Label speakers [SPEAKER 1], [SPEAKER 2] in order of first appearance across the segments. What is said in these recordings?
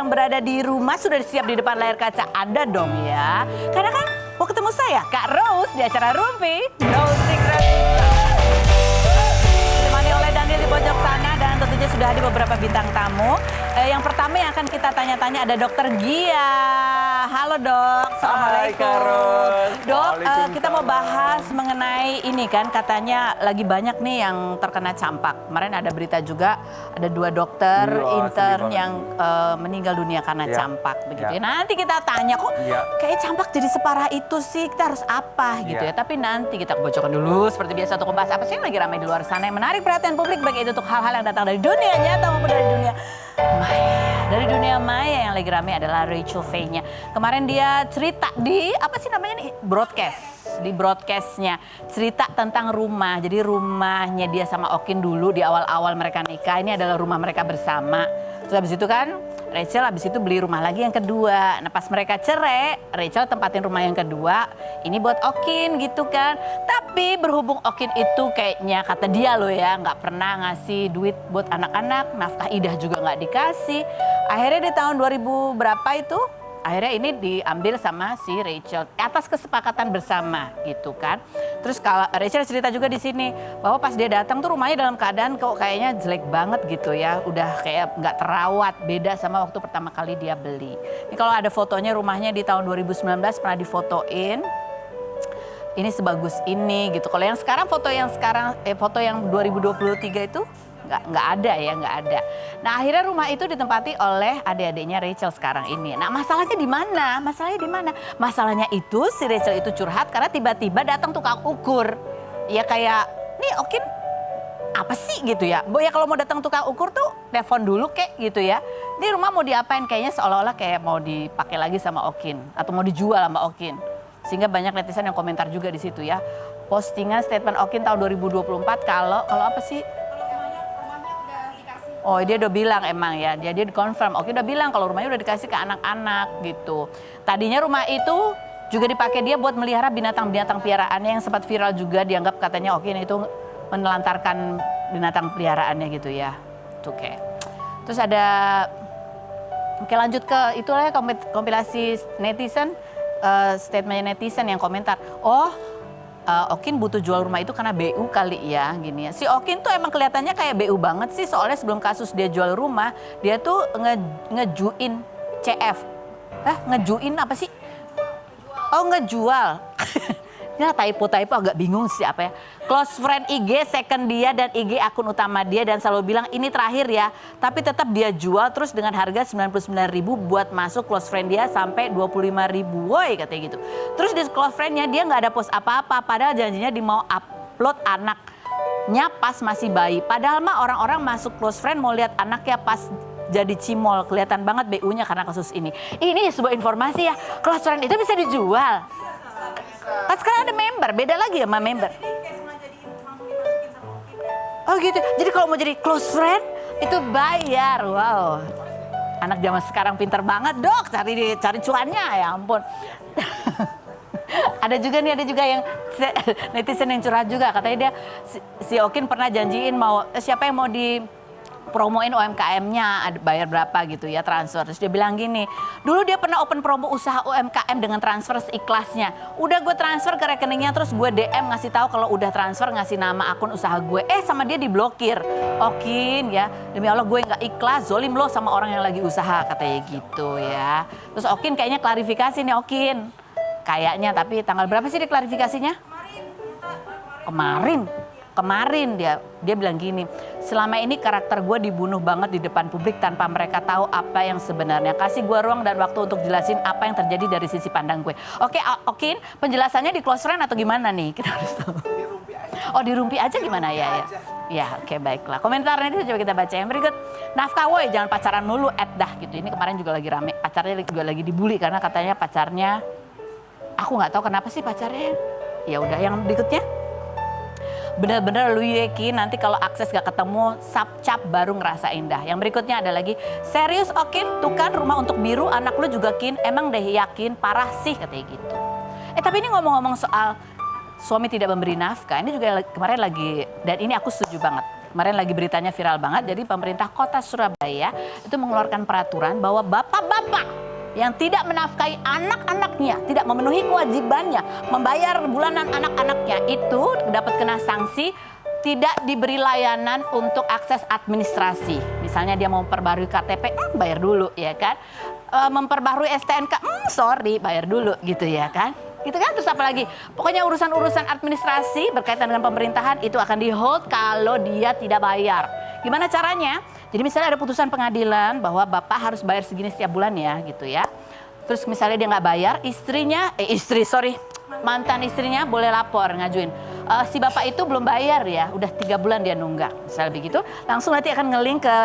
[SPEAKER 1] yang berada di rumah sudah siap di depan layar kaca? Ada dong ya. Karena kan mau ketemu saya, Kak Rose, di acara Rumpi No Secret. Ditemani oleh Daniel di pojok sana dan tentunya sudah ada beberapa bintang tamu. Yang pertama yang akan kita tanya-tanya ada Dokter Gia. Halo dok,
[SPEAKER 2] Hai Kak Ros.
[SPEAKER 1] Dok, kita mau bahas mengenai ini kan katanya lagi banyak nih yang terkena campak. Kemarin ada berita juga ada 2 dokter intern yang meninggal dunia karena campak begitu ya. Nanti kita tanya kok kayak campak jadi separah itu sih, kita harus apa gitu ya. Tapi nanti kita bocorkan dulu seperti biasa untuk membahas apa sih yang lagi ramai di luar sana yang menarik perhatian publik baik itu untuk hal-hal yang datang dari dunia nyata maupun dari dunia maya. Dari dunia maya yang lagi ramai adalah Rachel Faye-nya. Kemarin dia cerita di apa sih namanya nih di broadcastnya cerita tentang rumah. Jadi rumahnya dia sama Okin dulu di awal-awal mereka nikah ini adalah rumah mereka bersama. Terus habis itu kan Rachel habis itu beli rumah lagi yang kedua. Nah pas mereka cerai Rachel tempatin rumah yang kedua ini buat Okin gitu kan. Tapi berhubung Okin itu kayaknya kata dia loh ya nggak pernah ngasih duit buat anak-anak, nafkah idah juga nggak dikasih. Akhirnya di tahun 2000 berapa itu akhirnya ini diambil sama si Rachel atas kesepakatan bersama gitu kan. Terus kalau Rachel cerita juga di sini bahwa pas dia datang tuh rumahnya dalam keadaan kok kayaknya jelek banget gitu ya. Udah kayak nggak terawat, beda sama waktu pertama kali dia beli. Ini kalau ada fotonya rumahnya di tahun 2019 pernah difotoin. Ini sebagus ini gitu. Kalau yang sekarang foto yang 2023 itu nggak ada ya, nggak ada. Nah akhirnya rumah itu ditempati oleh adik-adiknya Rachel sekarang ini. Nah masalahnya di mana? Masalahnya itu si Rachel itu curhat karena tiba-tiba datang tukang ukur. Ya kayak, nih Okin apa sih gitu ya. Bo ya kalau mau datang tukang ukur tuh telepon dulu kek gitu ya. Ini rumah mau diapain kayaknya seolah-olah kayak mau dipakai lagi sama Okin atau mau dijual sama Okin. Sehingga banyak netizen yang komentar juga di situ ya. Postingan statement Okin tahun 2024 kalau apa sih? Oh dia udah bilang emang ya, dia confirm. Oke udah bilang kalau rumahnya udah dikasih ke anak-anak gitu. Tadinya rumah itu juga dipakai dia buat melihara binatang-binatang peliharaannya yang sempat viral juga dianggap katanya Oki itu menelantarkan binatang peliharaannya gitu ya. Oke. Terus ada, oke lanjut ke itulah ya kompilasi netizen, statementnya netizen yang komentar. Oh Okin butuh jual rumah itu karena BU kali ya gini ya. Si Okin tuh emang kelihatannya kayak BU banget sih soalnya sebelum kasus dia jual rumah dia tuh ngejuin CF. Ngejuin apa sih? Oh ngejual. Ya typo agak bingung sih apa ya. Close friend IG second dia dan IG akun utama dia dan selalu bilang ini terakhir ya. Tapi tetap dia jual terus dengan harga 99.000 buat masuk close friend dia sampai 25.000. Woi katanya gitu. Terus di close friendnya dia nggak ada post apa-apa padahal janjinya dia mau upload anaknya pas masih bayi. Padahal mah orang-orang masuk close friend mau lihat anaknya pas jadi cimol. Kelihatan banget BU-nya karena kasus ini. Ini sebuah informasi ya. Close friend itu bisa dijual. Kan sekarang ada member, beda lagi sama member. Oh gitu, jadi kalau mau jadi close friend itu bayar. Wow, anak zaman sekarang pinter banget dok, cari cuannya ya ampun. Ada juga yang netizen yang curhat juga, katanya dia si Okin pernah janjiin mau siapa yang mau di promoin UMKM-nya bayar berapa gitu ya transfer. Terus dia bilang gini, dulu dia pernah open promo usaha UMKM dengan transfer seikhlasnya. Udah gue transfer ke rekeningnya terus gue DM ngasih tahu kalau udah transfer ngasih nama akun usaha gue. Sama dia diblokir. Okin ya, demi Allah gue nggak ikhlas, zolim lo sama orang yang lagi usaha katanya gitu ya. Terus Okin kayaknya klarifikasi nih Okin. Kayaknya tapi tanggal berapa sih diklarifikasinya? Kemarin dia bilang gini, selama ini karakter gue dibunuh banget di depan publik tanpa mereka tahu apa yang sebenarnya. Kasih gue ruang dan waktu untuk jelasin apa yang terjadi dari sisi pandang gue. Oke, Okin, penjelasannya di close friend atau gimana nih? Kita harus tahu. Oh di Rumpi aja gimana ya? Ya oke baiklah. Komentarnya itu coba kita baca yang berikut. Nafkah woi jangan pacaran mulu dah gitu. Ini kemarin juga lagi rame. Pacarnya juga lagi dibully karena katanya pacarnya, aku nggak tahu kenapa sih pacarnya. Ya udah yang berikutnya. Bener-bener lu yakin nanti kalau akses gak ketemu sap-cap baru ngerasa indah. Yang berikutnya ada lagi, serius Okin tuh kan rumah untuk biru anak lu juga Kin emang deh yakin parah sih katanya gitu. Tapi ini ngomong-ngomong soal suami tidak memberi nafkah, ini juga kemarin lagi dan ini aku setuju banget. kemarin lagi beritanya viral banget. Jadi pemerintah Kota Surabaya itu mengeluarkan peraturan bahwa bapak-bapak yang tidak menafkahi anak-anaknya, tidak memenuhi kewajibannya, membayar bulanan anak-anaknya itu dapat kena sanksi tidak diberi layanan untuk akses administrasi. Misalnya dia mau memperbarui KTP, bayar dulu ya kan. Memperbarui STNK, sorry bayar dulu gitu ya kan. Gitu kan, terus apa lagi? Pokoknya urusan-urusan administrasi berkaitan dengan pemerintahan itu akan di-hold kalau dia tidak bayar. Gimana caranya? Jadi misalnya ada putusan pengadilan bahwa bapak harus bayar segini setiap bulan ya gitu ya. Terus misalnya dia nggak bayar, mantan istrinya boleh lapor ngajuin. Si bapak itu belum bayar ya, udah 3 bulan dia nunggak. Misalnya begitu, langsung nanti akan ngelink ke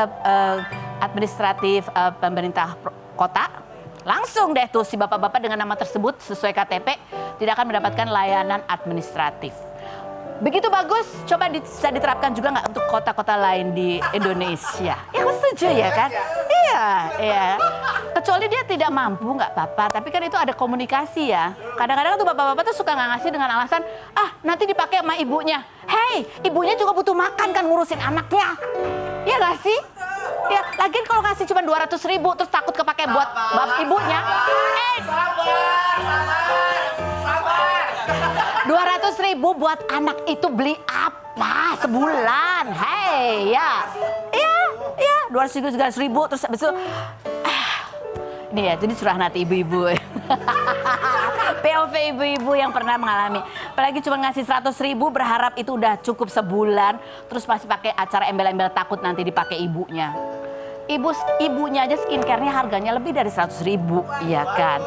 [SPEAKER 1] administratif pemerintah kota. Langsung deh tuh si bapak-bapak dengan nama tersebut sesuai KTP tidak akan mendapatkan layanan administratif. Begitu bagus, coba bisa diterapkan juga nggak untuk kota-kota lain di Indonesia? Ya aku setuju ya kan? Iya. Kecuali dia tidak mampu nggak apa-apa, tapi kan itu ada komunikasi ya. Kadang-kadang tuh bapak-bapak tuh suka nggak ngasih dengan alasan, nanti dipakai sama ibunya. Hei, ibunya juga butuh makan kan ngurusin anaknya. Iya nggak sih? Ya, lagian kalau ngasih cuma 200.000 terus takut kepake buat ibunya. 200.000 buat anak itu beli apa sebulan? Hei, ya, 200.000 terus habis itu, ini ya, jadi curah hati ibu-ibu. POV ibu-ibu yang pernah mengalami. Apalagi cuma ngasih 100.000 berharap itu udah cukup sebulan, terus masih pakai acara embel-embel takut nanti dipakai ibunya. Ibunya aja skincare-nya harganya lebih dari 100.000, iya kan?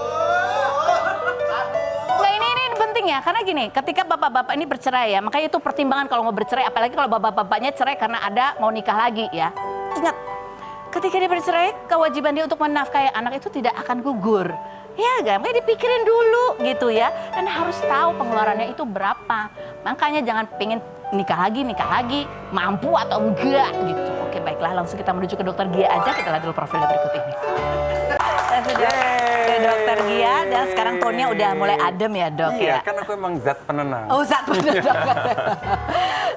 [SPEAKER 1] Ya, karena gini, ketika bapak-bapak ini bercerai ya, makanya itu pertimbangan kalau mau bercerai, apalagi kalau bapak-bapaknya cerai karena ada mau nikah lagi ya. Ingat, ketika dia bercerai, kewajiban dia untuk menafkahi anak itu tidak akan gugur. Ya, makanya dipikirin dulu gitu ya, dan harus tahu pengeluarannya itu berapa. Makanya jangan pengen nikah lagi, mampu atau enggak gitu. Oke, baiklah, langsung kita menuju ke Dokter Gia aja, kita lihat dulu profilnya berikut ini. Dan sudah ke Dokter Gia, dan sekarang tone-nya udah mulai adem ya dok ya?
[SPEAKER 2] Iya, kan aku emang zat penenang.
[SPEAKER 1] Oh, zat penenang.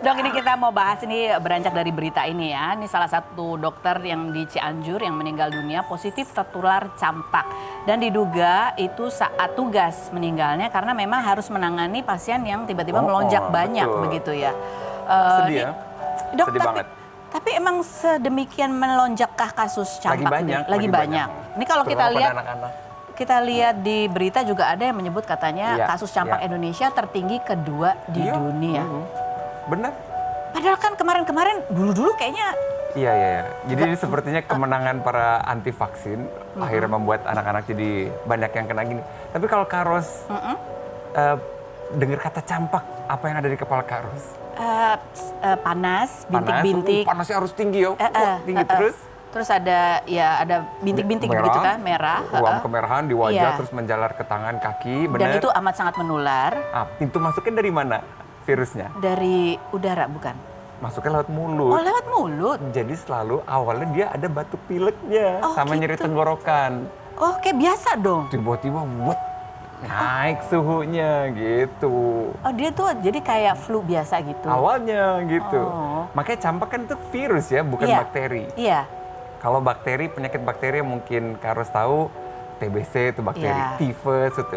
[SPEAKER 1] Dok, ini kita mau bahas ini beranjak dari berita ini ya. Ini salah satu dokter yang di Cianjur yang meninggal dunia positif tertular campak. Dan diduga itu saat tugas meninggalnya karena memang harus menangani pasien yang tiba-tiba melonjak banyak
[SPEAKER 2] betul.
[SPEAKER 1] Begitu ya.
[SPEAKER 2] Sedih ya?
[SPEAKER 1] Dok,
[SPEAKER 2] sedih banget.
[SPEAKER 1] Tapi emang sedemikian melonjakkah kasus campak?
[SPEAKER 2] Lagi banyak.
[SPEAKER 1] Ini kalau kita lihat,
[SPEAKER 2] anak-anak.
[SPEAKER 1] kita lihat di berita juga ada yang menyebut katanya kasus campak Indonesia tertinggi kedua di dunia.
[SPEAKER 2] Benar.
[SPEAKER 1] Padahal kan kemarin dulu kayaknya.
[SPEAKER 2] Iya. Jadi ini sepertinya kemenangan para anti vaksin akhirnya membuat anak-anak jadi banyak yang kena gini. Tapi kalau Karos dengar kata campak, apa yang ada di kepala Karos?
[SPEAKER 1] Panas, bintik-bintik.
[SPEAKER 2] Panasnya harus tinggi ya, tinggi terus.
[SPEAKER 1] Terus ada bintik-bintik begitu kan, merah.
[SPEAKER 2] Ruam kemerahan di wajah, terus menjalar ke tangan, kaki, benar.
[SPEAKER 1] Dan itu amat sangat menular.
[SPEAKER 2] Pintu masuknya dari mana virusnya?
[SPEAKER 1] Dari udara, bukan?
[SPEAKER 2] Masuknya lewat mulut.
[SPEAKER 1] Oh, lewat mulut?
[SPEAKER 2] Jadi selalu awalnya dia ada batuk pileknya, sama nyeri tenggorokan.
[SPEAKER 1] Oh, kayak biasa dong?
[SPEAKER 2] Tiba-tiba naik suhunya gitu.
[SPEAKER 1] Oh, dia tuh jadi kayak flu biasa gitu?
[SPEAKER 2] Awalnya gitu. Makanya campak kan itu virus ya, bukan bakteri.
[SPEAKER 1] Iya.
[SPEAKER 2] Kalau bakteri, penyakit bakteri yang mungkin Karos tahu, TBC itu bakteri, tifus itu,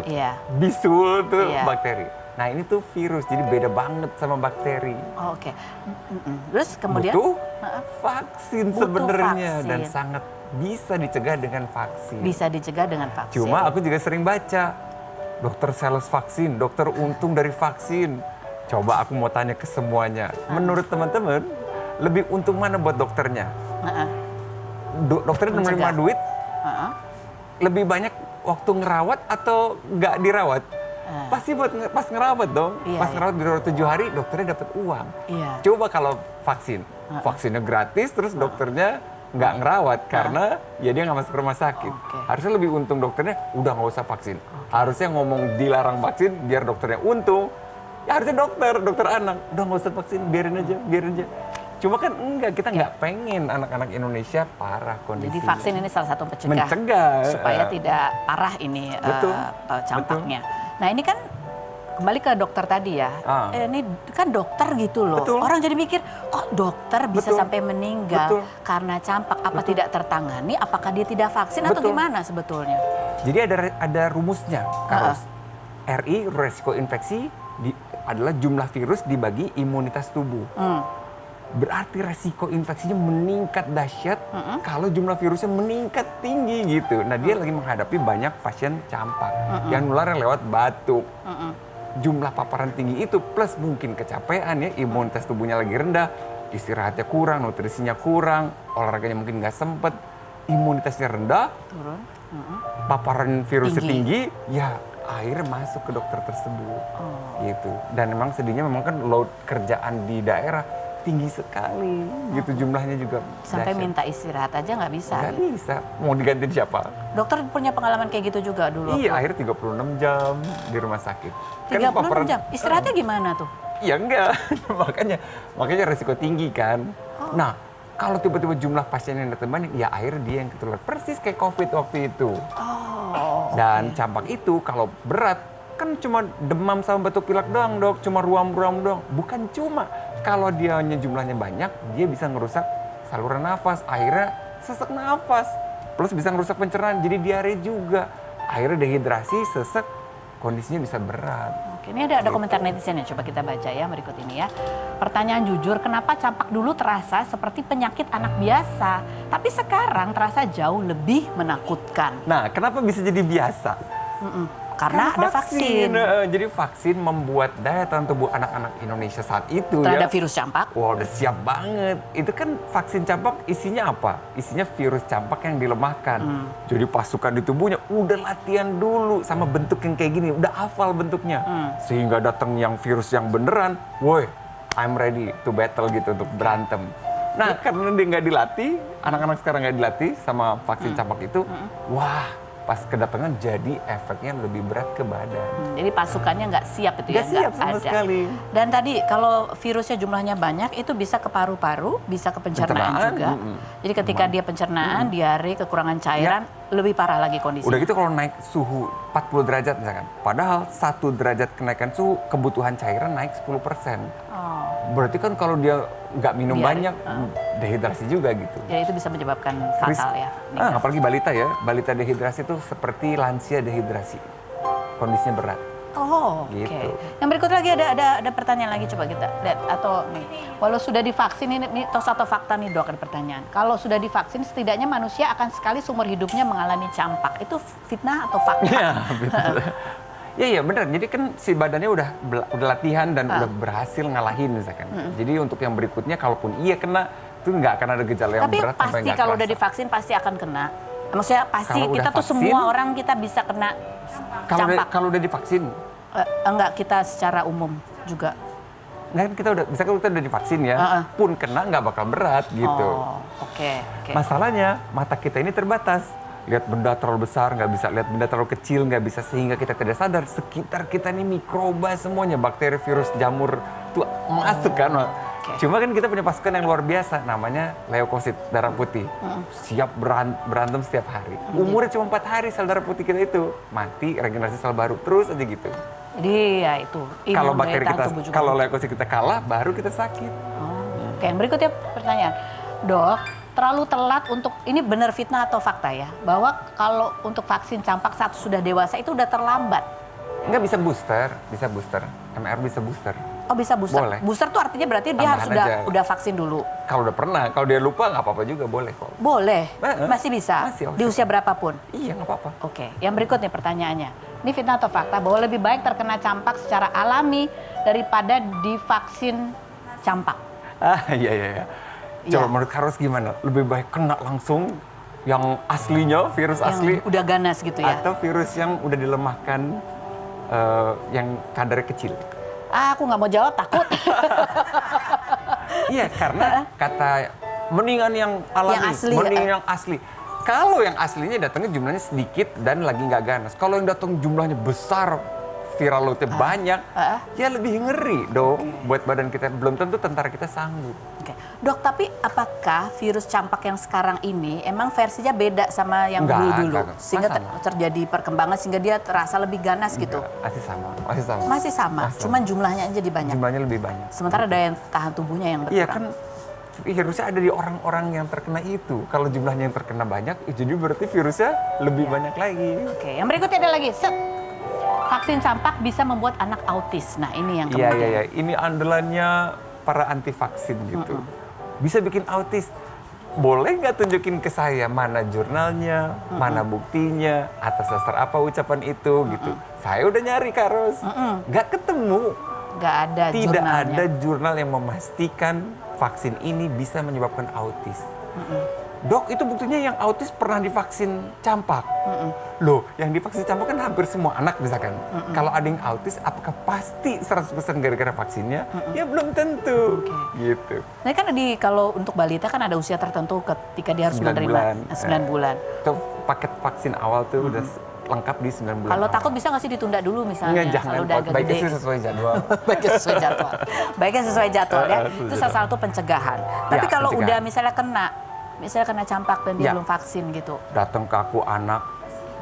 [SPEAKER 2] bisul itu bakteri. Nah ini tuh virus, jadi beda banget sama bakteri.
[SPEAKER 1] Oh, oke. Terus kemudian?
[SPEAKER 2] Butuh vaksin sebenarnya dan sangat bisa dicegah dengan vaksin.
[SPEAKER 1] Bisa dicegah dengan vaksin.
[SPEAKER 2] Cuma aku juga sering baca, dokter sales vaksin, dokter untung dari vaksin. Coba aku mau tanya ke semuanya, menurut teman-teman, lebih untung mana buat dokternya? Dokternya menerima duit, lebih banyak waktu ngerawat atau nggak dirawat? Pasti pas ngerawat dong. Pas ngerawat di 7 hari, dokternya dapat uang. Coba kalau vaksinnya gratis, terus dokternya nggak ngerawat karena ya dia nggak masuk rumah sakit. Harusnya lebih untung dokternya, udah nggak usah vaksin. Harusnya ngomong dilarang vaksin biar dokternya untung. Ya harusnya dokter anak, udah nggak usah vaksin, biarin aja. Cuma kan enggak, kita nggak pengen anak-anak Indonesia parah kondisinya.
[SPEAKER 1] Jadi vaksin ini salah satu mencegah
[SPEAKER 2] supaya
[SPEAKER 1] tidak parah ini campaknya. Nah ini kan kembali ke dokter tadi ya. Ini kan dokter gitu loh.
[SPEAKER 2] Betul.
[SPEAKER 1] Orang jadi mikir, kok dokter bisa
[SPEAKER 2] Betul.
[SPEAKER 1] sampai meninggal
[SPEAKER 2] Betul.
[SPEAKER 1] karena campak? Apa
[SPEAKER 2] Betul.
[SPEAKER 1] tidak tertangani? Apakah dia tidak vaksin atau
[SPEAKER 2] Betul.
[SPEAKER 1] gimana sebetulnya?
[SPEAKER 2] Jadi ada rumusnya. Kalau RI, resiko infeksi, adalah jumlah virus dibagi imunitas tubuh. Berarti resiko infeksinya meningkat dahsyat kalau jumlah virusnya meningkat tinggi gitu. Nah dia lagi menghadapi banyak pasien campak yang nularnya lewat batuk. Jumlah paparan tinggi itu plus mungkin kecapean ya, imunitas tubuhnya lagi rendah, istirahatnya kurang, nutrisinya kurang, olahraganya mungkin nggak sempet, imunitasnya rendah,
[SPEAKER 1] Turun.
[SPEAKER 2] paparan virusnya tinggi, ya akhirnya masuk ke dokter tersebut. Gitu. Dan memang sedihnya memang kan load kerjaan di daerah tinggi sekali gitu, jumlahnya juga
[SPEAKER 1] Sampai
[SPEAKER 2] dahsyat.
[SPEAKER 1] minta istirahat aja nggak bisa.
[SPEAKER 2] Nggak bisa, mau digantiin siapa?
[SPEAKER 1] Dokter punya pengalaman kayak gitu juga dulu?
[SPEAKER 2] Iya, akhirnya 36 jam di rumah sakit.
[SPEAKER 1] 36 jam? Istirahatnya gimana tuh?
[SPEAKER 2] Ya enggak, makanya resiko tinggi kan. Nah, kalau tiba-tiba jumlah pasien yang datang banyak, ya akhirnya dia yang ketularan. Persis kayak COVID waktu itu. Dan campak itu kalau berat, kan cuma demam sama batuk pilek doang dok, cuma ruam-ruam doang. Bukan cuma, kalau dia jumlahnya banyak, dia bisa ngerusak saluran nafas, akhirnya sesak nafas. Plus bisa ngerusak pencernaan, jadi diare juga. Akhirnya dehidrasi, sesak, kondisinya bisa berat.
[SPEAKER 1] Oke, ini ada komentar netizen ya, coba kita baca ya berikut ini ya. Pertanyaan jujur, kenapa campak dulu terasa seperti penyakit anak biasa, tapi sekarang terasa jauh lebih menakutkan?
[SPEAKER 2] Nah, kenapa bisa jadi biasa?
[SPEAKER 1] Karena ada vaksin.
[SPEAKER 2] Jadi vaksin membuat daya tahan tubuh anak-anak Indonesia saat itu
[SPEAKER 1] Terhadap
[SPEAKER 2] ya.
[SPEAKER 1] virus campak.
[SPEAKER 2] Wah, udah siap banget. Itu kan vaksin campak isinya apa? Isinya virus campak yang dilemahkan. Jadi pasukan di tubuhnya udah latihan dulu sama bentuk yang kayak gini, udah hafal bentuknya. Sehingga datang yang virus yang beneran, woi, I'm ready to battle gitu untuk berantem. Nah, karena dia nggak dilatih, anak-anak sekarang nggak dilatih sama vaksin campak itu, wah, pas kedatangan jadi efeknya lebih berat ke badan.
[SPEAKER 1] Jadi pasukannya nggak siap itu
[SPEAKER 2] Nggak
[SPEAKER 1] ya,
[SPEAKER 2] siap sama sekali.
[SPEAKER 1] Dan tadi kalau virusnya jumlahnya banyak itu bisa ke paru-paru, bisa ke pencernaan juga. Jadi ketika dia pencernaan, diare, kekurangan cairan, lebih parah lagi kondisinya.
[SPEAKER 2] Udah gitu kalau naik suhu 40 derajat misalkan, padahal 1 derajat kenaikan suhu kebutuhan cairan naik 10%. Berarti kan kalau dia nggak minum banyak, dehidrasi juga gitu.
[SPEAKER 1] Jadi itu bisa menyebabkan fatal ya.
[SPEAKER 2] Apalagi balita ya, balita dehidrasi itu seperti lansia dehidrasi. Kondisinya berat.
[SPEAKER 1] Oh, oke.
[SPEAKER 2] Gitu.
[SPEAKER 1] Yang berikut lagi ada pertanyaan lagi, coba kita lihat. Atau nih, walau sudah divaksin, ini mitos atau fakta nih dok, ada pertanyaan. Kalau sudah divaksin, setidaknya manusia akan sekali seumur hidupnya mengalami campak. Itu fitnah atau fakta?
[SPEAKER 2] Iya, betul. Iya benar. Jadi kan si badannya udah latihan dan udah berhasil ngalahin misalkan. Jadi untuk yang berikutnya, kalaupun iya kena, itu nggak akan ada gejala yang
[SPEAKER 1] Tapi
[SPEAKER 2] berat sampai
[SPEAKER 1] pasti
[SPEAKER 2] nggak
[SPEAKER 1] kalau
[SPEAKER 2] kerasa.
[SPEAKER 1] udah divaksin pasti akan kena. Maksudnya pasti
[SPEAKER 2] Kalau
[SPEAKER 1] kita
[SPEAKER 2] udah
[SPEAKER 1] tuh
[SPEAKER 2] vaksin,
[SPEAKER 1] semua orang kita bisa kena campak.
[SPEAKER 2] Kalau udah divaksin,
[SPEAKER 1] Enggak, kita secara umum juga.
[SPEAKER 2] nah kan kita udah, misalkan kita udah divaksin ya, pun kena nggak bakal berat gitu.
[SPEAKER 1] Oh, oke.
[SPEAKER 2] Masalahnya mata kita ini terbatas. Lihat benda terlalu besar nggak bisa, lihat benda terlalu kecil nggak bisa, sehingga kita tidak sadar sekitar kita ini mikroba semuanya, bakteri, virus, jamur tuh masuk kan. Cuma kan kita punya pasukan yang luar biasa, namanya leukosit, darah putih. Siap berantem setiap hari. Umurnya cuma 4 hari sel darah putih kita itu. Mati, regenerasi sel baru, terus aja gitu.
[SPEAKER 1] Jadi ya itu.
[SPEAKER 2] Kalau bakteri kita, kalau leukosit kita kalah, baru kita sakit.
[SPEAKER 1] Oke, yang berikutnya pertanyaan. Dok, terlalu telat untuk, ini benar fitnah atau fakta ya? Bahwa kalau untuk vaksin campak saat sudah dewasa itu udah terlambat.
[SPEAKER 2] Nggak bisa booster. MR bisa booster.
[SPEAKER 1] Oh bisa booster?
[SPEAKER 2] Boleh.
[SPEAKER 1] Booster tuh artinya berarti dia harus
[SPEAKER 2] Tambahan aja.
[SPEAKER 1] udah vaksin dulu?
[SPEAKER 2] Kalau udah pernah, kalau dia lupa nggak apa-apa juga, boleh kok.
[SPEAKER 1] Boleh? Masih bisa?
[SPEAKER 2] Masih,
[SPEAKER 1] di usia berapapun?
[SPEAKER 2] Iya, nggak apa-apa.
[SPEAKER 1] Oke, yang berikut nih pertanyaannya. Ini fitnah atau fakta bahwa lebih baik terkena campak secara alami daripada divaksin campak?
[SPEAKER 2] Iya. Coba menurut Karos gimana? Lebih baik kena langsung yang aslinya, virus asli,
[SPEAKER 1] Yang udah ganas gitu ya?
[SPEAKER 2] atau virus yang udah dilemahkan, yang kadarnya kecil?
[SPEAKER 1] Aku nggak mau jawab, takut.
[SPEAKER 2] Iya, karena kata mendingan yang alami,
[SPEAKER 1] Yang asli,
[SPEAKER 2] mendingan yang asli. Kalau yang aslinya datangnya jumlahnya sedikit dan lagi nggak ganas. Kalau yang datang jumlahnya besar, viral loadnya banyak, ya lebih ngeri dong buat badan kita. Belum tentu tentara kita sanggup.
[SPEAKER 1] Dok, tapi apakah virus campak yang sekarang ini emang versinya beda sama yang dulu-dulu? Sehingga terjadi perkembangan sehingga dia terasa lebih ganas gitu?
[SPEAKER 2] Masih sama.
[SPEAKER 1] Masih sama, cuman jumlahnya jadi banyak?
[SPEAKER 2] Jumlahnya lebih banyak.
[SPEAKER 1] Sementara daya tahan tubuhnya yang berkurang?
[SPEAKER 2] Iya kan, virusnya ada di orang-orang yang terkena itu. Kalau jumlahnya yang terkena banyak, jadi berarti virusnya lebih banyak lagi.
[SPEAKER 1] Oke, yang berikutnya ada lagi. Vaksin campak bisa membuat anak autis. Nah ini yang kemudian.
[SPEAKER 2] Iya. Ini andalannya para anti vaksin gitu. Bisa bikin autis. Boleh nggak tunjukin ke saya mana jurnalnya, mana buktinya, atas dasar apa ucapan itu gitu. Saya udah nyari Kak Ros, nggak ketemu.
[SPEAKER 1] Nggak ada
[SPEAKER 2] Tidak
[SPEAKER 1] jurnalnya.
[SPEAKER 2] ada jurnal yang memastikan vaksin ini bisa menyebabkan autis. Dok, itu buktinya yang autis pernah divaksin campak. Loh, yang divaksin campak kan hampir semua anak misalkan. Kalau ada yang autis, apakah pasti 100% gara-gara vaksinnya? Ya belum tentu. Gitu.
[SPEAKER 1] Nah kan kalau untuk balita kan ada usia tertentu ketika dia harus
[SPEAKER 2] 9
[SPEAKER 1] menerima
[SPEAKER 2] bulan.
[SPEAKER 1] 9 bulan.
[SPEAKER 2] Itu paket vaksin awal tuh udah lengkap di 9 bulan.
[SPEAKER 1] Kalau takut bisa nggak sih ditunda dulu misalnya?
[SPEAKER 2] Enggak, jangan.
[SPEAKER 1] Kalau udah agak
[SPEAKER 2] Baiknya
[SPEAKER 1] gede.
[SPEAKER 2] sih sesuai jadwal.
[SPEAKER 1] Baiknya sesuai jadwal. Baiknya sesuai jadwal ya. Itu salah satu pencegahan. Tapi kalau udah misalnya kena campak dan dia belum vaksin gitu.
[SPEAKER 2] Datang ke aku anak,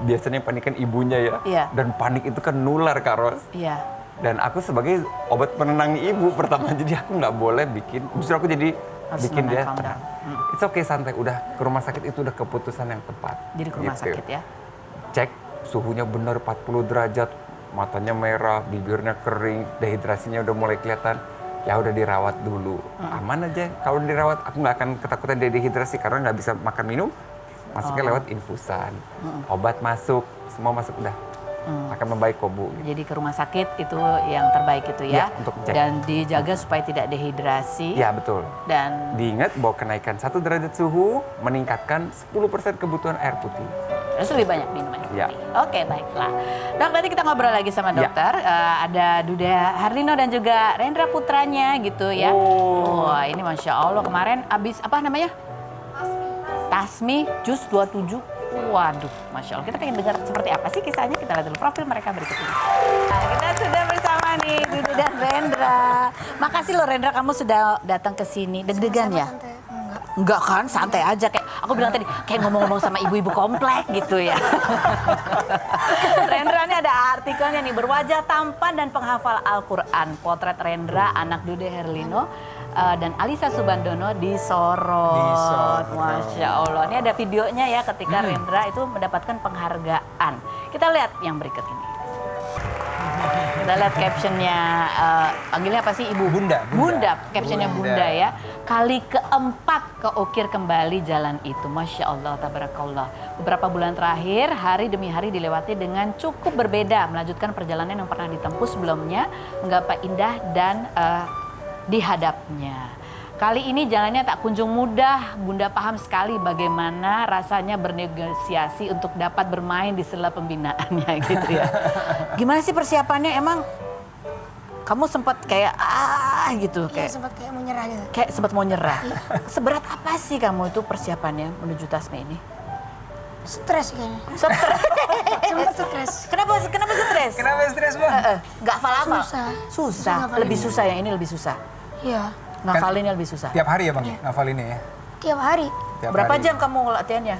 [SPEAKER 2] biasanya panik kan ibunya ya.
[SPEAKER 1] Iya.
[SPEAKER 2] Dan panik itu kan nular Kak Ros.
[SPEAKER 1] Iya.
[SPEAKER 2] Dan aku sebagai obat penenang ibu pertama, jadi aku nggak boleh justru aku jadi
[SPEAKER 1] Harus
[SPEAKER 2] bikin dia
[SPEAKER 1] calm
[SPEAKER 2] tenang.
[SPEAKER 1] down.
[SPEAKER 2] It's okay, santai, udah ke rumah sakit itu udah keputusan yang tepat.
[SPEAKER 1] Jadi ke rumah sakit ya.
[SPEAKER 2] Cek suhunya benar 40 derajat, matanya merah, bibirnya kering, dehidrasinya udah mulai kelihatan. Ya udah dirawat dulu, aman aja. Kalau dirawat, aku nggak akan ketakutan dia dehidrasi karena nggak bisa makan minum. Masuknya lewat infusan, obat masuk, semua masuk udah. Akan membaik kok Bu.
[SPEAKER 1] Jadi ke rumah sakit itu yang terbaik itu ya.
[SPEAKER 2] Untuk cek.
[SPEAKER 1] Dan dijaga supaya tidak dehidrasi.
[SPEAKER 2] Ya betul.
[SPEAKER 1] Dan
[SPEAKER 2] diingat bahwa kenaikan 1 derajat suhu meningkatkan 10% kebutuhan air putih.
[SPEAKER 1] harus lebih banyak minum air putih.
[SPEAKER 2] Ya.
[SPEAKER 1] Oke, baiklah. Dok, nanti kita ngobrol lagi sama dokter. Ada Duda Harlino dan juga Rendra putranya gitu ya. Wah, ini Masya Allah kemarin abis apa namanya? Tasmi Jus 27. Waduh, Masya Allah. Kita pengen dengar seperti apa sih kisahnya. Kita lihat dulu profil mereka berikut ini. Nah, kita sudah bersama nih Duda dan Rendra. Makasih loh Rendra, kamu sudah datang ke sini. Deg-degan ya? Enggak kan, santai aja. Kayak aku bilang tadi, kayak ngomong-ngomong sama ibu-ibu komplek gitu ya. Rendra ini ada artikelnya nih, berwajah tampan dan penghafal Al-Quran. Potret Rendra, anak Duda Herlino, dan Alisa Subandono disorot. Masya Allah. Ini ada videonya ya ketika Rendra itu mendapatkan penghargaan. Kita lihat yang berikut ini. Kita lihat captionnya, panggilnya apa sih Ibu? Bunda, captionnya Bunda ya. Kali keempat keukir kembali jalan itu. Masya Allah, tabarakallah. Beberapa bulan terakhir, hari demi hari dilewati dengan cukup berbeda. Melanjutkan perjalanan yang pernah ditempuh sebelumnya, menggapai indah dan dihadapnya. Kali ini jalannya tak kunjung mudah. Bunda paham sekali bagaimana rasanya bernegosiasi untuk dapat bermain di sela pembinaannya gitu ya. Gimana sih persiapannya? Emang kamu sempat kayak gitu
[SPEAKER 3] Iya,
[SPEAKER 1] kayak
[SPEAKER 3] sempat kayak mau nyerah gitu.
[SPEAKER 1] Kayak sempat mau nyerah. Seberat apa sih kamu itu persiapannya menuju Tasmi ini?
[SPEAKER 3] Stres kayaknya.
[SPEAKER 1] Stres.
[SPEAKER 3] Sempat stres.
[SPEAKER 1] Kenapa stres?
[SPEAKER 4] Kenapa stres, Bang?
[SPEAKER 1] Gak hafal-hafal.
[SPEAKER 3] Susah.
[SPEAKER 1] Susah.
[SPEAKER 3] Susah
[SPEAKER 1] Lebih susah yang ini lebih susah.
[SPEAKER 3] Iya.
[SPEAKER 1] Ngafalinnya lebih susah.
[SPEAKER 4] Tiap hari ya, Bang, ngafalinnya ya?
[SPEAKER 3] Tiap hari.
[SPEAKER 4] Tiap
[SPEAKER 1] Berapa
[SPEAKER 4] hari.
[SPEAKER 1] jam kamu latihannya?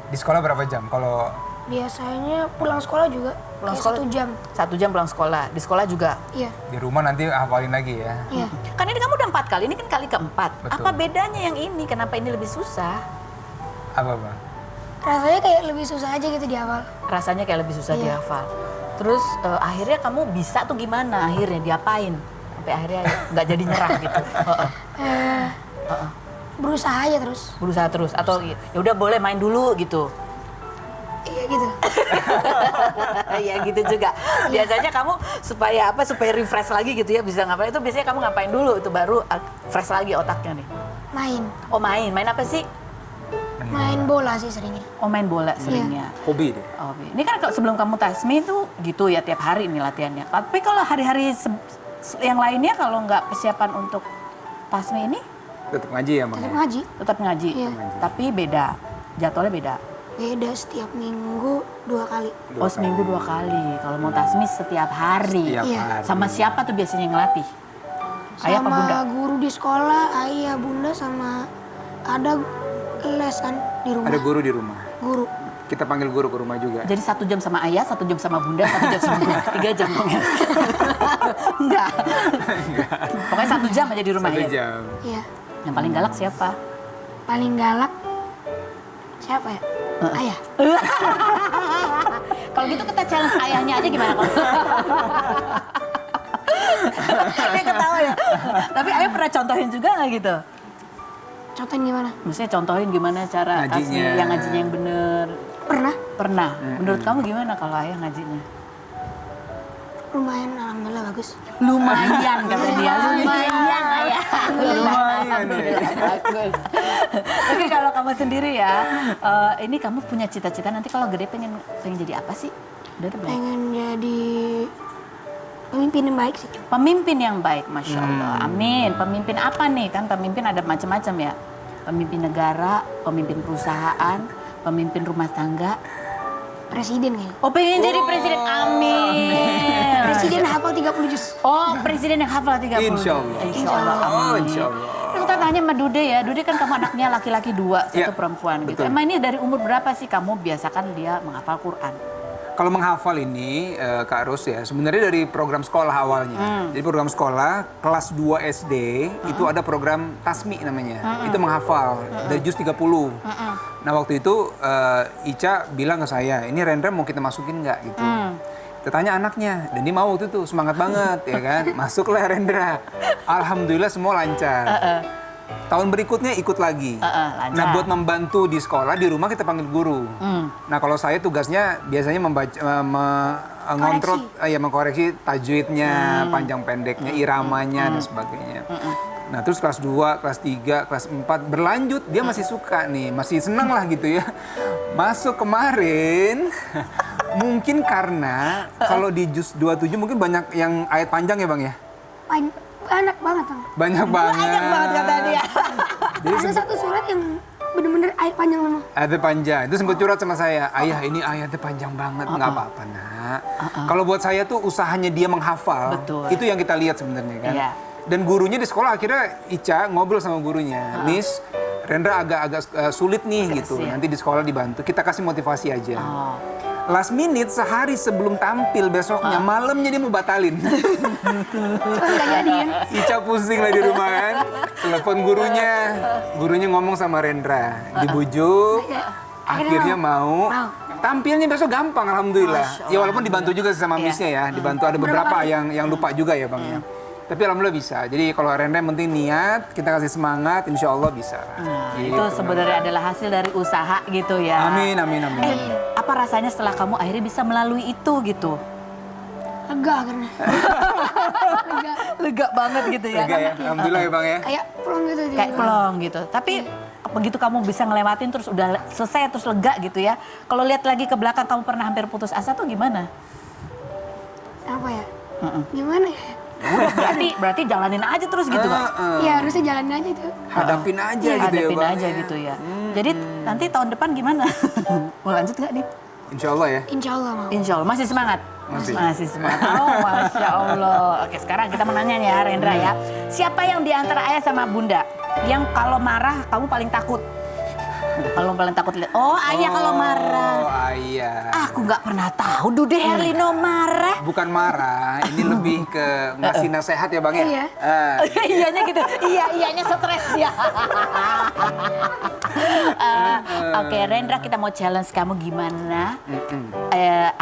[SPEAKER 4] Di sekolah berapa jam? Kalau
[SPEAKER 3] Biasanya pulang sekolah juga.
[SPEAKER 1] Pulang
[SPEAKER 3] Kayak
[SPEAKER 1] sekolah?
[SPEAKER 3] 1 jam.
[SPEAKER 1] 1 jam pulang sekolah. Di sekolah juga?
[SPEAKER 3] Iya.
[SPEAKER 4] di rumah nanti hafalin lagi ya?
[SPEAKER 3] Iya.
[SPEAKER 1] Kan ini kamu udah 4 kali, ini kan kali keempat.
[SPEAKER 4] Betul.
[SPEAKER 1] Apa bedanya yang ini? Kenapa ini lebih susah?
[SPEAKER 4] Apa, Bang?
[SPEAKER 3] Rasanya kayak lebih susah aja gitu di awal.
[SPEAKER 1] Rasanya kayak lebih susah
[SPEAKER 3] Iya.
[SPEAKER 1] dihafal. Terus akhirnya kamu bisa tuh gimana? Akhirnya diapain? Sampai akhirnya nggak jadi nyerah gitu.
[SPEAKER 3] Berusaha aja terus.
[SPEAKER 1] Berusaha terus atau ya udah boleh main dulu gitu.
[SPEAKER 3] Iya gitu.
[SPEAKER 1] Ya gitu juga. Biasanya kamu supaya apa? Supaya refresh lagi gitu ya, bisa ngapain? Itu biasanya kamu ngapain dulu? Itu baru fresh lagi otaknya nih.
[SPEAKER 3] Main.
[SPEAKER 1] Oh main apa sih?
[SPEAKER 3] Main bola sih seringnya.
[SPEAKER 1] Oh main bola seringnya.
[SPEAKER 4] Hobi deh.
[SPEAKER 1] Oh, ini kan kalau sebelum kamu Tasmi itu gitu ya tiap hari nih latihannya. Tapi kalau hari-hari yang lainnya kalau nggak persiapan untuk Tasmi ini
[SPEAKER 4] Tetap ngaji ya, Bang?
[SPEAKER 3] Tetap
[SPEAKER 4] Ya?
[SPEAKER 3] ngaji.
[SPEAKER 1] tetap ngaji.
[SPEAKER 3] Iya.
[SPEAKER 1] Tapi beda, jadwalnya beda.
[SPEAKER 3] Beda setiap minggu 2 kali.
[SPEAKER 1] Oh, seminggu 2 kali. Kalau mau tasmis setiap hari.
[SPEAKER 2] Setiap
[SPEAKER 3] Iya.
[SPEAKER 2] hari.
[SPEAKER 1] Sama siapa tuh biasanya yang ngelatih? Ayah apa bunda?
[SPEAKER 3] Sama guru di sekolah, ayah, bunda, sama ada les kan di rumah.
[SPEAKER 4] Ada guru di rumah.
[SPEAKER 3] Guru.
[SPEAKER 4] Kita panggil guru ke rumah juga.
[SPEAKER 1] Jadi 1 jam sama ayah, 1 jam sama bunda, 1 jam sama bunda. 3 jam dong ya? Enggak. Pokoknya 1 jam aja di rumah
[SPEAKER 4] 1
[SPEAKER 1] ya?
[SPEAKER 4] jam.
[SPEAKER 3] Iya.
[SPEAKER 1] Yang paling galak siapa?
[SPEAKER 3] Paling galak siapa ya? Ayah.
[SPEAKER 1] Kalau gitu kita challenge ayahnya aja gimana kalau? Dia ketawa ya. Tapi ayah pernah contohin juga nggak gitu?
[SPEAKER 3] Contohin gimana?
[SPEAKER 1] Maksudnya contohin gimana cara
[SPEAKER 4] Ngajinya.
[SPEAKER 1] kasih yang ngajinya yang bener?
[SPEAKER 3] Pernah.
[SPEAKER 1] Pernah. Menurut kamu gimana kalau ayah ngajinya?
[SPEAKER 3] Lumayan, alhamdulillah bagus.
[SPEAKER 1] Lumayan kata dia. Lumayan ayah.
[SPEAKER 4] Lumayan
[SPEAKER 1] Bagus. Oke, kalau kamu sendiri ya, ini kamu punya cita-cita nanti kalau gede pengen jadi apa sih? Udah ada belum?
[SPEAKER 3] Pengen jadi pemimpin yang baik sih.
[SPEAKER 1] Pemimpin yang baik, Masya Allah. Amin. Pemimpin apa nih? Kan pemimpin ada macam-macam ya. Pemimpin negara, pemimpin perusahaan, pemimpin rumah tangga.
[SPEAKER 3] Presiden kayaknya.
[SPEAKER 1] Oh, pengen jadi presiden. Amin.
[SPEAKER 3] Presiden hafal 30 juz.
[SPEAKER 1] Oh, presiden yang hafal 30.
[SPEAKER 4] Insya Allah.
[SPEAKER 1] Insya Allah.
[SPEAKER 4] Oh,
[SPEAKER 1] Amin.
[SPEAKER 4] insya Allah.
[SPEAKER 1] Terus kita tanya sama Dude ya. Dude kan kamu anaknya laki-laki 2, satu
[SPEAKER 4] Iya,
[SPEAKER 1] perempuan gitu.
[SPEAKER 4] betul.
[SPEAKER 1] Emang ini dari umur berapa sih kamu biasakan dia menghafal Quran?
[SPEAKER 4] Kalau menghafal ini, Kak Ros ya, sebenarnya dari program sekolah awalnya. Jadi program sekolah, kelas 2 SD, itu ada program Tasmi namanya. Itu menghafal, dari juz 30. Nah waktu itu Ica bilang ke saya, ini Rendra mau kita masukin nggak gitu. Kita tanya anaknya, dan dia mau waktu itu, semangat banget ya kan. Masuklah Rendra. Alhamdulillah semua lancar. Tahun berikutnya ikut lagi.
[SPEAKER 1] lancar.
[SPEAKER 4] Nah buat membantu di sekolah, di rumah kita panggil guru. Nah kalau saya tugasnya biasanya membaca, ngontrol, ya mengkoreksi tajwidnya, panjang pendeknya, iramanya dan sebagainya. Nah terus kelas 2, kelas 3, kelas 4 berlanjut, dia masih suka nih, masih senang lah gitu ya. Masuk kemarin, mungkin karena kalau di juz 27 mungkin banyak yang ayat panjang ya Bang ya?
[SPEAKER 3] Banyak banget, Bang.
[SPEAKER 4] Banyak banget.
[SPEAKER 1] Banyak banget kata dia.
[SPEAKER 4] Jadi
[SPEAKER 3] Ada satu surat yang bener-bener ayat panjang semua.
[SPEAKER 4] ayatnya panjang. Itu sempat curhat sama saya. Ayah ini ayatnya panjang banget. Nggak apa-apa nak. Kalau buat saya tuh usahanya dia menghafal.
[SPEAKER 1] Betul.
[SPEAKER 4] Itu yang kita lihat sebenarnya kan.
[SPEAKER 1] Iya.
[SPEAKER 4] Dan gurunya di sekolah akhirnya Ica ngobrol sama gurunya. Miss, Rendra agak sulit nih gitu.
[SPEAKER 1] Iya.
[SPEAKER 4] Nanti di sekolah dibantu. Kita kasih motivasi aja.
[SPEAKER 1] Oh.
[SPEAKER 4] Last minute sehari sebelum tampil besoknya malamnya dia mau batalin.
[SPEAKER 3] Terus nggak jadi kan?
[SPEAKER 4] Ica pusing lah di rumah kan. Telepon gurunya ngomong sama Rendra, dibujuk, akhirnya mau. Tampilnya besok gampang, alhamdulillah. Ya walaupun dibantu juga sama missnya ya, dibantu ada beberapa yang lupa juga ya bang ya. Tapi alhamdulillah bisa. Jadi kalau Rendra yang penting niat, kita kasih semangat, insya Allah bisa.
[SPEAKER 1] Nah,
[SPEAKER 4] Gitu.
[SPEAKER 1] itu sebenarnya adalah hasil dari usaha gitu ya.
[SPEAKER 4] Amin, amin, amin.
[SPEAKER 1] Apa rasanya setelah kamu akhirnya bisa melalui itu gitu?
[SPEAKER 3] Lega karena.
[SPEAKER 1] Lega banget gitu ya.
[SPEAKER 4] Lega ya, alhamdulillah ya bang ya.
[SPEAKER 3] Kayak plong gitu. di
[SPEAKER 1] Kayak
[SPEAKER 3] dalam.
[SPEAKER 1] pelong gitu. Tapi begitu kamu bisa ngelewatin terus udah selesai terus lega gitu ya. Kalau lihat lagi ke belakang kamu pernah hampir putus asa tuh gimana?
[SPEAKER 3] Apa ya? Gimana ya?
[SPEAKER 1] Berarti jalanin aja terus gitu Kak.
[SPEAKER 3] Ya harusnya jalanin aja tuh.
[SPEAKER 4] Hadapin aja gitu ya
[SPEAKER 1] Hadapin
[SPEAKER 4] bang.
[SPEAKER 1] aja gitu ya. Jadi nanti tahun depan gimana? Mau lanjut nggak nih?
[SPEAKER 4] Insya Allah ya.
[SPEAKER 3] Insya Allah mau.
[SPEAKER 1] Insya Allah masih semangat.
[SPEAKER 4] Masih.
[SPEAKER 1] Semangat. Oh, Masya Allah. Oke, sekarang kita menanya nih ya, Rendra ya. Siapa yang di antara ayah sama bunda yang kalau marah kamu paling takut? Kalau paling takut lihat. Oh, ayah kalau marah.
[SPEAKER 4] Oh ayah.
[SPEAKER 1] Aku nggak pernah tahu Dude Herlino marah.
[SPEAKER 4] Bukan marah, ini lebih ke ngasih nasihat ya bang ya.
[SPEAKER 3] Iya.
[SPEAKER 1] Iyanya gitu. Iyanya stres ya. Oke, Rendra kita mau challenge kamu gimana?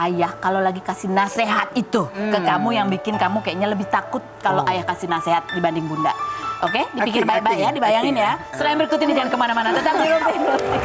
[SPEAKER 1] Ayah kalau lagi kasih nasihat itu ke kamu yang bikin kamu kayaknya lebih takut kalau ayah kasih nasihat dibanding bunda. Oke, dipikir
[SPEAKER 4] Acting,
[SPEAKER 1] baik-baik ya,
[SPEAKER 4] acting,
[SPEAKER 1] dibayangin
[SPEAKER 4] acting
[SPEAKER 1] ya.
[SPEAKER 4] ya.
[SPEAKER 1] Selain berikut ini jangan kemana-mana, tetap di Rumpi Musik.